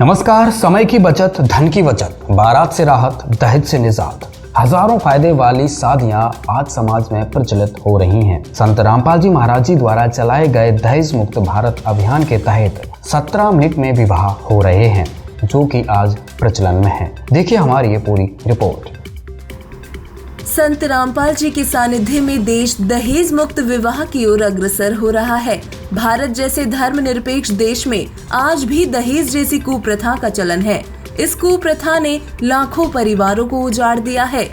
नमस्कार। समय की बचत, धन की बचत, बारात से राहत, दहेज से निजात, हजारों फायदे वाली शादियां आज समाज में प्रचलित हो रही हैं। संत रामपाल जी महाराज जी द्वारा चलाए गए दहेज मुक्त भारत अभियान के तहत 17 मिनट में विवाह हो रहे हैं, जो कि आज प्रचलन में है। देखिए हमारी ये पूरी रिपोर्ट। संत रामपाल जी के सानिध्य में देश दहेज मुक्त विवाह की ओर अग्रसर हो रहा है। भारत जैसे धर्मनिरपेक्ष देश में आज भी दहेज जैसी कुप्रथा का चलन है। इस कुप्रथा ने लाखों परिवारों को उजाड़ दिया है।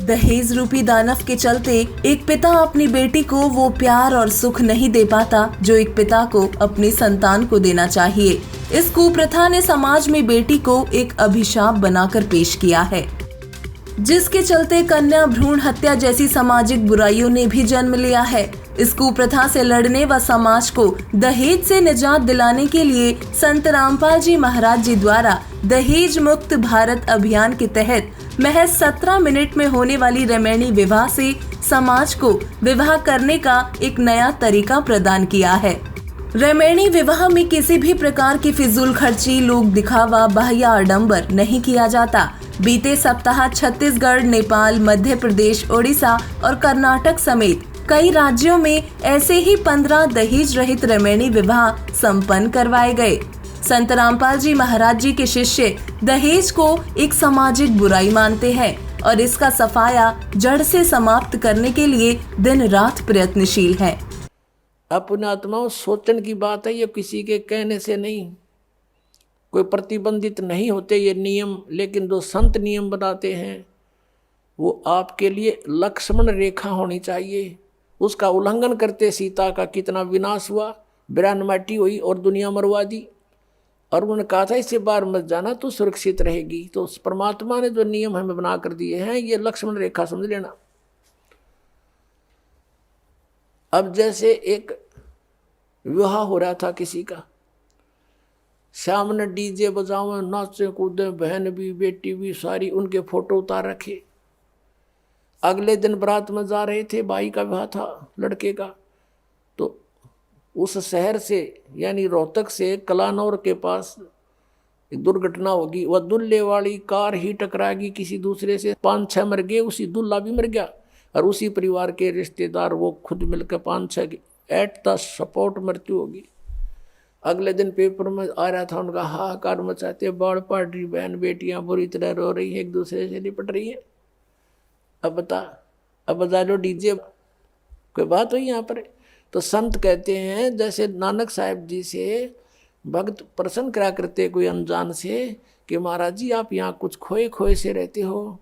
दहेज रूपी दानव के चलते एक पिता अपनी बेटी को वो प्यार और सुख नहीं दे पाता जो एक पिता को अपनी संतान को देना चाहिए। इस कुप्रथा ने समाज में बेटी को एक अभिशाप बनाकर पेश किया है, जिसके चलते कन्या भ्रूण हत्या जैसी सामाजिक बुराइयों ने भी जन्म लिया है। इस कुप्रथा से लड़ने व समाज को दहेज से निजात दिलाने के लिए संत रामपाल जी महाराज जी द्वारा दहेज मुक्त भारत अभियान के तहत महज 17 मिनट में होने वाली रमैनी विवाह से समाज को विवाह करने का एक नया तरीका प्रदान किया है। रमैनी विवाह में किसी भी प्रकार की फिजूल खर्ची, लोक दिखावा, बाह्य आडंबर नहीं किया जाता। बीते सप्ताह छत्तीसगढ़, नेपाल, मध्य प्रदेश, ओडिशा और कर्नाटक समेत कई राज्यों में ऐसे ही 15 दहेज रहित रमैनी विवाह संपन्न करवाए गए। संत रामपाल जी महाराज जी के शिष्य दहेज को एक सामाजिक बुराई मानते हैं और इसका सफाया जड़ से समाप्त करने के लिए दिन रात प्रयत्नशील है। अपने आत्माओं सोचने की बात है, ये किसी के कहने से नहीं, कोई प्रतिबंधित नहीं होते ये नियम, लेकिन जो संत नियम बनाते हैं वो आपके लिए लक्ष्मण रेखा होनी चाहिए। उसका उल्लंघन करते सीता का कितना विनाश हुआ, बिरान माटी हुई और दुनिया मरवा दी। और उन्होंने कहा था इससे बाहर मत जाना तो सुरक्षित रहेगी। तो परमात्मा ने जो नियम हमें बना कर दिए हैं ये लक्ष्मण रेखा समझ लेना। अब जैसे एक विवाह हो रहा था किसी का, सामने डीजे बजाओ, नाचे कूदे, बहन भी बेटी भी सारी, उनके फोटो उतार रखे। अगले दिन बारात में जा रहे थे, भाई का विवाह था लड़के का, तो उस शहर से यानी रोहतक से कलानौर के पास एक दुर्घटना होगी। वह दुल्हे वाली कार ही टकराएगी किसी दूसरे से, 5-6 मर गए, उसी दुल्हा भी मर गया और उसी परिवार के रिश्तेदार वो खुद मिलकर 5-6 एट द स्पॉट मृत्यु होगी। अगले दिन पेपर में आ रहा था, उनका हाहाकार मचाते, बाढ़ पड़ रही, बहन बेटियां बुरी तरह रो रही हैं, एक दूसरे से लिपट रही है। अब बजा लो डीजे, कोई बात हुई यहाँ पर। तो संत कहते हैं जैसे नानक साहब जी से भक्त प्रश्न करा करते कोई अनजान से कि महाराज जी आप यहाँ कुछ खोए खोए से रहते हो,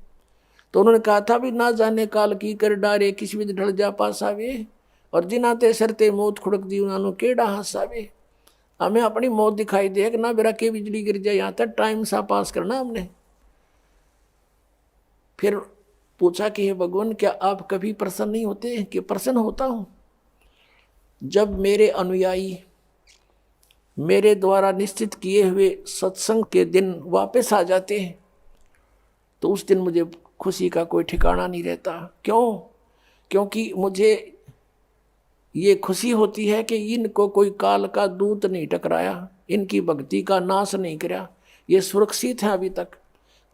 तो उन्होंने कहा था भी ना जाने काल की कर डारे, किसी भी ढल जा पास आवे, और जिनाते सरते मौत खुड़क दी उन्होंने केड़ा हास आवे। हमें अपनी मौत दिखाई दे ना बेरा के बिजली गिर जाए, यहाँ तक टाइम सा पास करना हमने। फिर पूछा कि हे भगवान क्या आप कभी प्रसन्न नहीं होते? कि प्रसन्न होता हूँ जब मेरे अनुयायी मेरे द्वारा निश्चित किए हुए सत्संग के दिन वापस आ जाते हैं, तो उस दिन मुझे खुशी का कोई ठिकाना नहीं रहता। क्यों? क्योंकि मुझे ये खुशी होती है कि इनको कोई काल का दूत नहीं टकराया, इनकी भक्ति का नाश नहीं किया, ये सुरक्षित हैं अभी तक।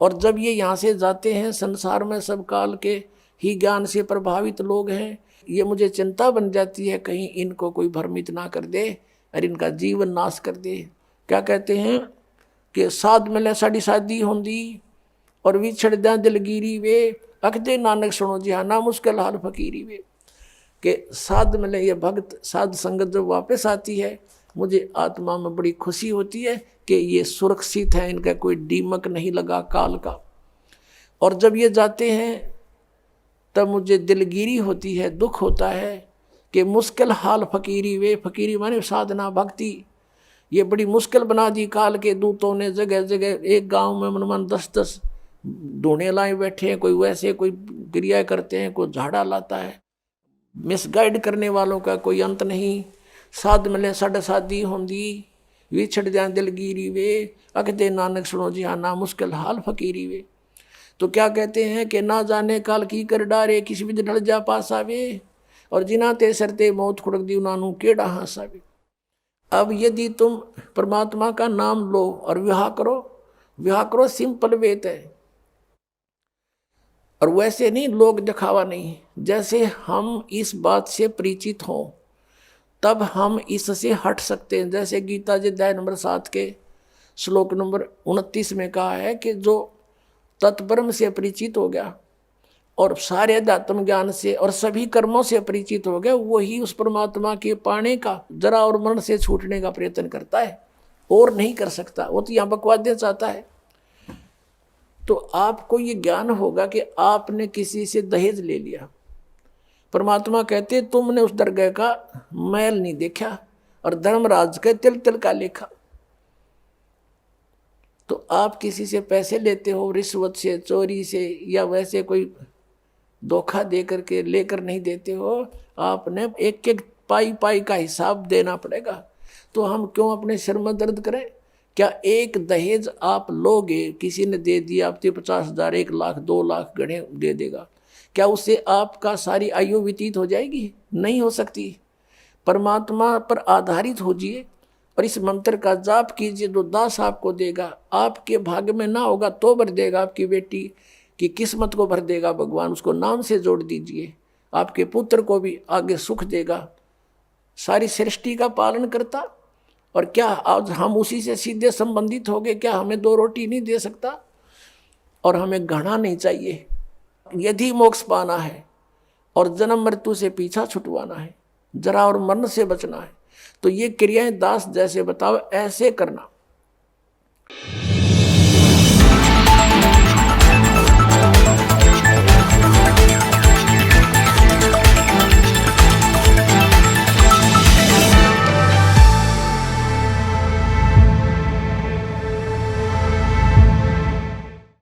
और जब ये यहाँ से जाते हैं, संसार में सब काल के ही ज्ञान से प्रभावित लोग हैं, ये मुझे चिंता बन जाती है कहीं इनको कोई भ्रमित ना कर दे और इनका जीवन नाश कर दे। क्या कहते हैं कि साध मिले साड़ी शादी होंदी और विछड़ दें दिलगिरी वे, अखदे नानक सुनो जी ना मुश्किल हाल फकीरी वे। कि साध मिले, ये भक्त साध संगत जब वापस आती है, मुझे आत्मा में बड़ी खुशी होती है कि ये सुरक्षित है, इनका कोई दीमक नहीं लगा काल का। और जब ये जाते हैं तब मुझे दिलगिरी होती है, दुख होता है कि मुश्किल हाल फकीरी वे, फकीरी माने साधना भक्ति, ये बड़ी मुश्किल बना दी काल के दूतों ने। जगह जगह एक गांव में मन 10-10 ढूंढे लाए बैठे हैं, कोई वैसे कोई क्रिया करते हैं, कोई झाड़ा लाता है। मिसगाइड करने वालों का कोई अंत नहीं। साध मिले साढ़े शादी होंदी विछड़ जा दिलगीरी वे, अकदे नानक सुनो जी हाँ ना मुश्किल हाल फकीरी वे। तो क्या कहते हैं कि ना जाने काल की कर डारे, किसी भी ढल जा पास आवे, और जिना ते सरते मौत खुड़क दी उनानू केड़ा हासावे। अब यदि तुम परमात्मा का नाम लो और विवाह करो सिंपल वेत है, और वैसे नहीं लोग दिखावा नहीं। जैसे हम इस बात से परिचित हों तब हम इससे हट सकते हैं। जैसे गीता जी अध्याय नंबर 7 के श्लोक नंबर 29 में कहा है कि जो तत्ब्रह्म से परिचित हो गया और सारे अध्यात्म ज्ञान से और सभी कर्मों से परिचित हो गया, वही उस परमात्मा के पाने का, जरा और मरण से छूटने का प्रयत्न करता है, और नहीं कर सकता। वो तो यहाँ बकवाद्य चाहता है। तो आपको ये ज्ञान होगा कि आपने किसी से दहेज ले लिया, परमात्मा कहते तुमने उस दरगाह का मैल नहीं देखा और धर्मराज के तिल तिल का लेखा। तो आप किसी से पैसे लेते हो रिश्वत से, चोरी से, या वैसे कोई धोखा दे करके लेकर नहीं देते हो, आपने एक एक पाई पाई का हिसाब देना पड़ेगा। तो हम क्यों अपने सिर में दर्द करें? क्या एक दहेज आप लोगे, किसी ने दे दिया आपके 50,000, 1 लाख, 2 लाख गणे दे देगा, क्या उससे आपका सारी आयु व्यतीत हो जाएगी? नहीं हो सकती। परमात्मा पर आधारित होजिए और इस मंत्र का जाप कीजिए, जो दास आपको देगा। आपके भाग्य में ना होगा तो भर देगा, आपकी बेटी की किस्मत को भर देगा भगवान, उसको नाम से जोड़ दीजिए। आपके पुत्र को भी आगे सुख देगा। सारी सृष्टि का पालन करता, और क्या आज हम उसी से सीधे संबंधित हो गए? क्या हमें 2 रोटी नहीं दे सकता? और हमें घृणा नहीं चाहिए। यदि मोक्ष पाना है और जन्म मृत्यु से पीछा छुटवाना है, जरा और मरण से बचना है, तो ये क्रियाएं दास जैसे बताओ ऐसे करना।